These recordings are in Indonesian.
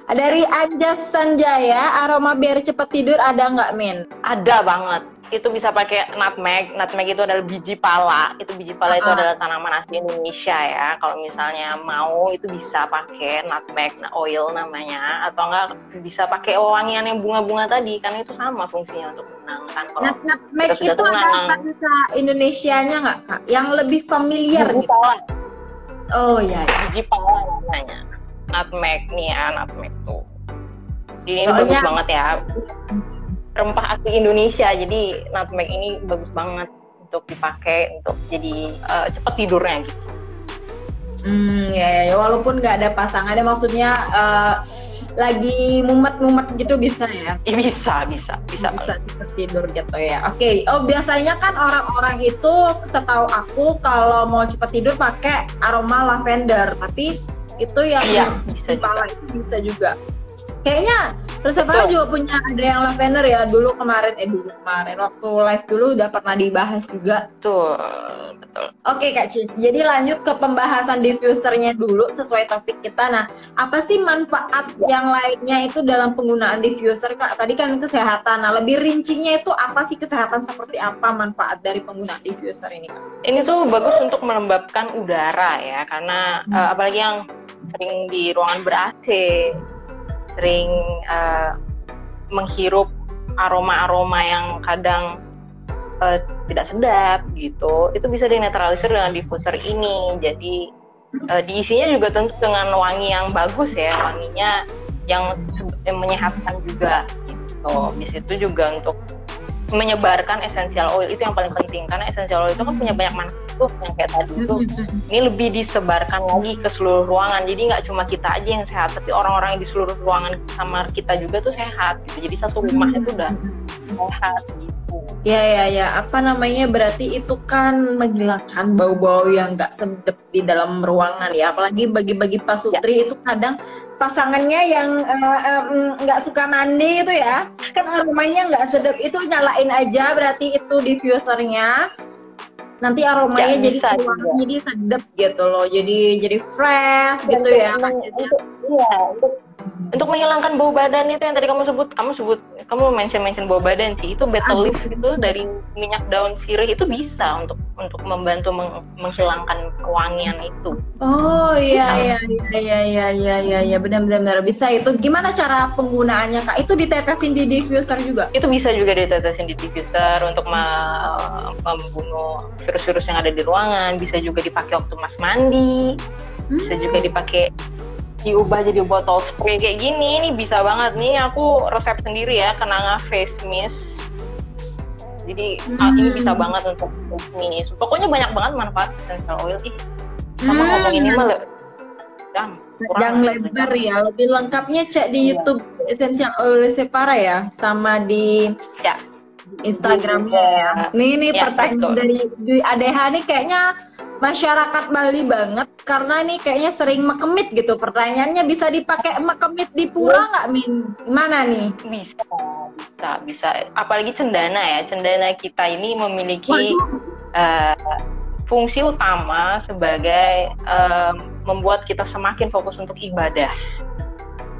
Dari Anjas Sanjaya, aroma biar cepet tidur ada nggak, Min? Ada banget. Itu bisa pakai nutmeg. Nutmeg itu adalah biji pala. Biji pala itu adalah tanaman asli Indonesia ya. Kalau misalnya mau itu bisa pakai nutmeg oil namanya, atau enggak bisa pakai wangian yang bunga-bunga tadi, karena itu sama fungsinya untuk menenangkan. Kalau nutmeg itu ada bahasa Indonesianya nggak, Kak? Yang lebih familiar biji pala. Oh iya. Biji pala namanya. Nutmeg nih ya, nutmeg tuh. Ini bagus banget ya. Rempah asli Indonesia, jadi nutmeg ini bagus banget untuk dipakai untuk jadi cepat tidurnya gitu. Ya, walaupun nggak ada pasangannya, maksudnya lagi mumet-mumet gitu bisa ya? Bisa tidur gitu ya. Oke. Oh, biasanya kan orang-orang itu, setahu aku kalau mau cepat tidur pakai aroma lavender, tapi itu yang bisa juga. Kayaknya Resepara juga punya ada yang lavender ya, dulu kemarin waktu live dulu udah pernah dibahas juga. Betul. Oke Kak Cis, jadi lanjut ke pembahasan diffusernya dulu sesuai topik kita. Nah, apa sih manfaat yang lainnya itu dalam penggunaan diffuser, Kak? Tadi kan kesehatan, nah lebih rincinya itu apa sih, kesehatan seperti apa manfaat dari penggunaan diffuser ini, Kak? Ini tuh bagus untuk melembabkan udara ya, karena apalagi yang sering di ruangan ber-AC, sering menghirup aroma-aroma yang kadang tidak sedap gitu, itu bisa dinetralisir dengan diffuser ini. Jadi diisinya juga tentu dengan wangi yang bagus ya, wanginya yang menyehatkan juga gitu. Di situ juga untuk menyebarkan essential oil, itu yang paling penting, karena essential oil itu kan punya banyak manfaat tuh, yang kayak tadi itu ini lebih disebarkan lagi ke seluruh ruangan, jadi nggak cuma kita aja yang sehat, tapi orang-orang yang di seluruh ruangan kamar kita juga tuh sehat gitu. Jadi satu rumah itu udah sehat gitu. Ya, apa namanya, berarti itu kan menghilangkan bau-bau yang nggak sedap di dalam ruangan ya, apalagi bagi pasutri itu kadang pasangannya yang nggak suka mandi itu ya, kan aromanya nggak sedap, itu nyalain aja berarti itu diffusernya, nanti aromanya jadi keluar, jadi sedap gitu loh, jadi fresh gitu ya. Untuk menghilangkan bau badan itu yang tadi kamu mention bau badan sih, itu betel leaf itu dari minyak daun sirih itu bisa untuk membantu menghilangkan kewangian itu. Oh iya, benar bisa. Itu gimana cara penggunaannya, Kak? Itu ditetesin di diffuser juga? Itu bisa juga ditetesin di diffuser untuk membunuh virus-virus yang ada di ruangan. Bisa juga dipakai waktu mas mandi, bisa juga dipakai diubah jadi botol spray kayak gini. Ini bisa banget nih, aku resep sendiri ya, kenanga face mist. Jadi ini bisa banget untuk face mist. Pokoknya banyak banget manfaat essential oil. Sama ngomong ini mah yang lebar ya, lebih lengkapnya cek di YouTube Essential Oil Resepara ya, sama di Instagramnya ya. Nih pertanyaan dari Dwi Adeha nih, kayaknya masyarakat Bali banget, karena nih kayaknya sering mekemit gitu. Pertanyaannya, bisa dipakai mekemit di pura nggak, Min? Gimana nih? Bisa. Apalagi cendana ya. Cendana kita ini memiliki fungsi utama sebagai membuat kita semakin fokus untuk ibadah.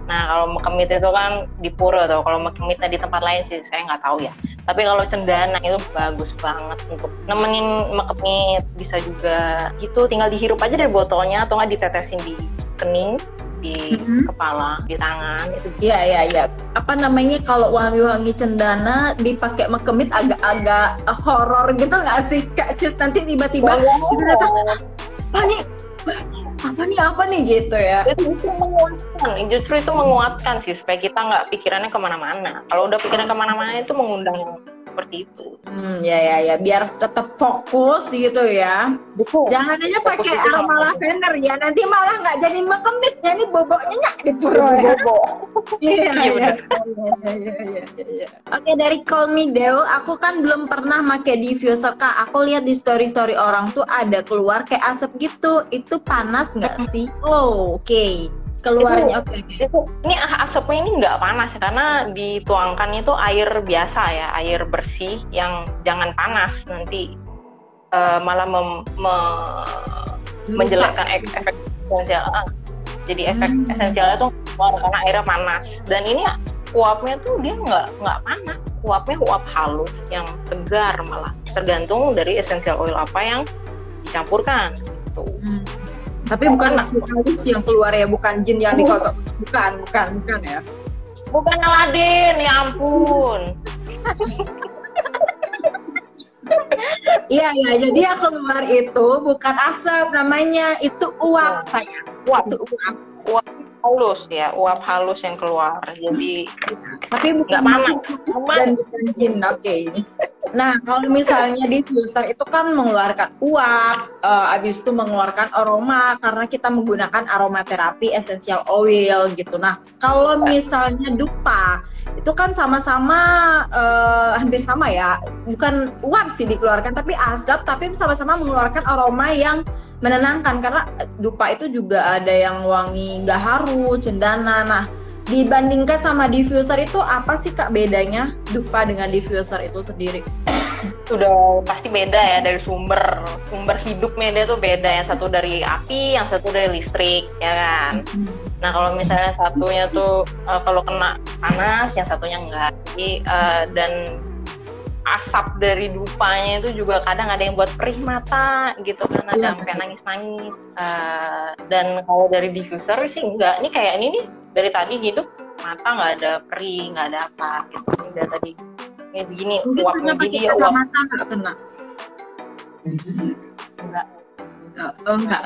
Nah, kalau mekemit itu kan di pura, atau kalau mekemitnya di tempat lain sih saya nggak tahu ya. Tapi kalau cendana itu bagus banget untuk nemenin mekemit. Bisa juga gitu, tinggal dihirup aja dari botolnya, atau nggak ditetesin di kening, di kepala, di tangan itu. Iya. Apa namanya, kalau wangi-wangi cendana dipakai mekemit agak-agak horor gitu nggak sih, Kak Cis? Nanti tiba-tiba apa nih gitu ya. Itu justru itu menguatkan sih, supaya kita nggak pikirannya kemana-mana. Kalau udah pikiran kemana-mana itu mengundang yang seperti itu. Ya, biar tetap fokus gitu ya. Betul. Jangan aja pakai aroma lavender ya, nanti malah nggak jadi mekemit, jadi boboknya nyak di pura ya. Iya. Oke, dari Call Me Deo, aku kan belum pernah pakai diffuser, Kak. Aku lihat di story orang tuh ada keluar kayak asap gitu. Itu panas nggak sih? Oke. Keluarnya ini asapnya ini nggak panas, karena dituangkan itu air biasa ya, air bersih yang jangan panas, nanti malah menjelekkan efek esensial. Jadi efek esensialnya tuh keluar karena airnya panas. Dan ini uapnya tuh dia nggak panas, uapnya uap halus yang segar malah, tergantung dari essential oil apa yang dicampurkan gitu. Tapi bukan makhluk halus yang keluar ya, bukan jin yang dikosok, bukan ya. Bukan Aladin, ya ampun. Iya, jadi yang keluar itu bukan asap namanya, itu uap saya. Itu Uap halus ya, uap halus yang keluar. Jadi tapi bukan panas dan bukan jin. Oke. Nah, kalau misalnya diffuser itu kan mengeluarkan uap, habis itu mengeluarkan aroma karena kita menggunakan aromaterapi essential oil gitu. Nah, kalau misalnya dupa itu kan sama-sama hampir sama ya, bukan uap sih dikeluarkan tapi asap, tapi sama-sama mengeluarkan aroma yang menenangkan karena dupa itu juga ada yang wangi nggak haru, cendana. Nah, dibandingkan sama diffuser itu apa sih Kak bedanya dupa dengan diffuser itu sendiri? Sudah pasti beda ya, dari sumber hidupnya dia tuh beda, yang satu dari api, yang satu dari listrik ya kan. Nah kalau misalnya satunya tuh kalau kena panas, yang satunya enggak. Jadi dan asap dari dupanya itu juga kadang ada yang buat perih mata gitu kan, ada sampai nangis-nangis. Dan kalau dari diffuser sih enggak. Ini kayak ini nih, dari tadi hidup mata nggak ada perih, nggak ada apa gitu. Dari tadi ini begini, uapnya jadi ya uap. Mata nggak kena? Enggak. Enggak.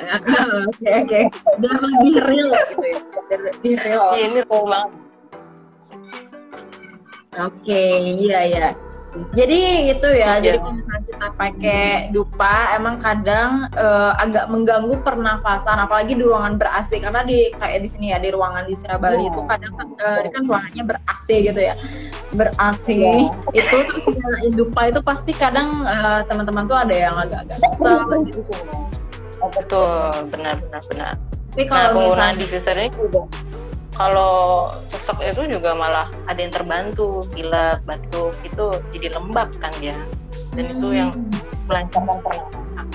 Oke. Udah lebih real gitu ya. Lebih real. Iya, ini real banget. Oke, iya. Jadi itu ya, jadi kalau misalnya kita pakai dupa emang kadang agak mengganggu pernafasan, apalagi di ruangan ber-AC karena kayak di sini ya, di ruangan di Sirabali itu kadang kan ruangannya ber-AC gitu ya, ber-AC itu terus nyalain dupa itu pasti kadang teman-teman tuh ada yang agak-agak sesel gitu. Betul, benar. Tapi kalau misalnya diffuser ini juga kalau sosok itu juga malah ada yang terbantu, pilek, batuk itu jadi lembab kan ya, dan itu yang melancarkan pernafasan.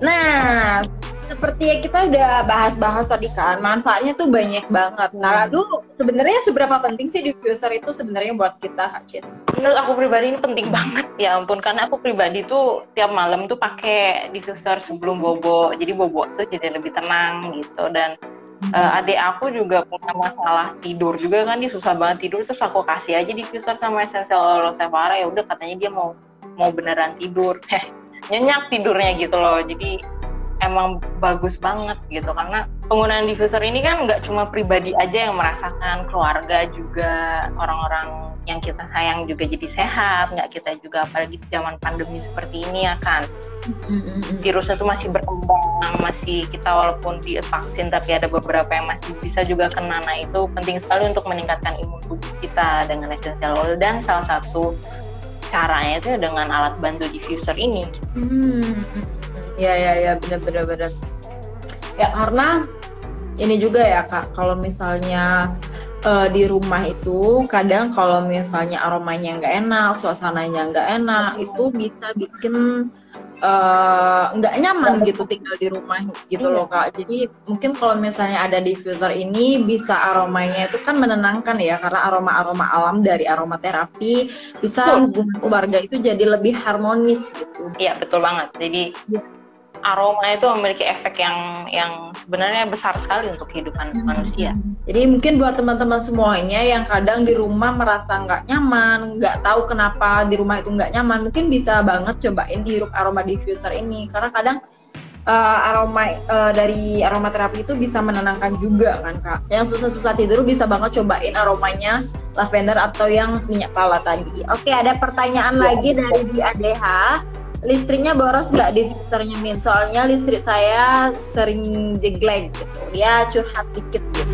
Nah, seperti yang kita udah bahas tadi kan, manfaatnya tuh banyak banget. Nah, lalu sebenarnya seberapa penting sih diffuser itu sebenarnya buat kita, Kak Cis? Menurut aku pribadi ini penting banget, ya ampun, karena aku pribadi tuh tiap malam tuh pakai diffuser sebelum bobo, jadi bobo tuh jadi lebih tenang gitu. Dan adik aku juga punya masalah tidur juga kan, dia susah banget tidur, terus aku kasih aja diffuser sama essential oil Sephora, ya udah katanya dia mau beneran tidur, nyenyak tidurnya gitu loh. Jadi emang bagus banget gitu, karena penggunaan diffuser ini kan nggak cuma pribadi aja yang merasakan, keluarga juga, orang-orang yang kita sayang juga jadi sehat, nggak kita juga, apalagi di zaman pandemi seperti ini ya kan. Virusnya tuh masih berkembang, masih kita walaupun divaksin tapi ada beberapa yang masih bisa juga kena. Nah itu penting sekali untuk meningkatkan imun tubuh kita dengan essential oil, dan salah satu caranya itu dengan alat bantu diffuser ini. Ya, benar. Ya karena ini juga ya Kak, kalau misalnya di rumah itu kadang kalau misalnya aromanya nggak enak, suasananya nggak enak, itu bisa bikin nggak nyaman gitu tinggal di rumah gitu loh Kak. Jadi mungkin kalau misalnya ada diffuser ini bisa aromanya itu kan menenangkan ya, karena aroma-aroma alam dari aromaterapi bisa hubungan keluarga itu jadi lebih harmonis gitu. Iya betul banget. Jadi aroma itu memiliki efek yang sebenarnya besar sekali untuk kehidupan manusia. Jadi mungkin buat teman-teman semuanya yang kadang di rumah merasa nggak nyaman, nggak tahu kenapa di rumah itu nggak nyaman, mungkin bisa banget cobain dihirup aroma diffuser ini, karena kadang aroma dari aromaterapi itu bisa menenangkan juga kan Kak. Yang susah-susah tidur bisa banget cobain aromanya lavender atau yang minyak pala tadi. Oke, ada pertanyaan lagi dari di ADH. Listriknya boros nggak diffusernya Min? Soalnya listrik saya sering jeglek gitu, dia curhat dikit gitu.